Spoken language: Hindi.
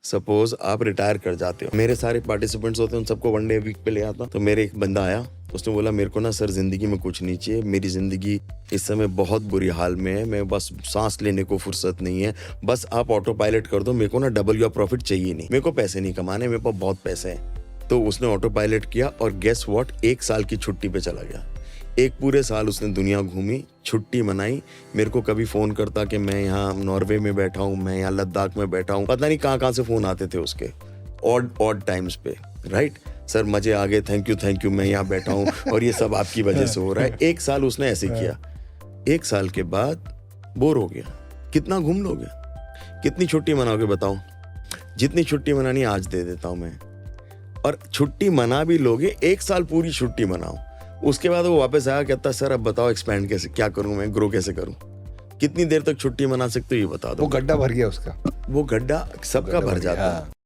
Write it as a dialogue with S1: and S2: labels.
S1: सपोज आप रिटायर कर जाते हो, मेरे सारे पार्टिसिपेंट्स होते हैं उन सबको वनडे वीक पे ले आता हूं। तो मेरे एक बंदा आया, उसने बोला मेरे को ना सर जिंदगी में कुछ नहीं चाहिए, मेरी जिंदगी इस समय बहुत बुरी हाल में है, मैं बस सांस लेने को फुर्सत नहीं है, बस आप ऑटो पायलट कर दो, मेरे को ना डबल योर प्रॉफिट चाहिए नहीं, मेरे को पैसे नहीं कमाने, मेरे पास बहुत पैसे हैं। तो उसने ऑटो पायलट किया और गेस व्हाट, 1 साल की छुट्टी पे चला गया। एक पूरे साल उसने दुनिया घूमी, छुट्टी मनाई, मेरे को कभी फ़ोन करता कि मैं यहाँ नॉर्वे में बैठा हूँ, मैं यहाँ लद्दाख में बैठा हूँ, पता नहीं कहाँ से फ़ोन आते थे उसके ऑड टाइम्स पे, राइट सर मज़े आ गए, थैंक यू मैं यहाँ बैठा हूँ और ये सब आपकी वजह से हो रहा है। 1 साल उसने ऐसे किया। 1 साल के बाद बोर हो गया। कितना घूम लोगे, कितनी छुट्टी मनाओगे बताओ? जितनी छुट्टी मनानी आज दे देता हूँ मैं। और छुट्टी मना भी लोगे, 1 साल पूरी छुट्टी मनाओ। उसके बाद वो वापस आया, कहता सर अब बताओ एक्सपैंड कैसे, क्या करूं मैं, ग्रो कैसे करूं? कितनी देर तक छुट्टी मना सकते हो ये बता दो।
S2: वो गड्ढा भर गया उसका,
S1: वो गड्ढा सबका भर जाता है।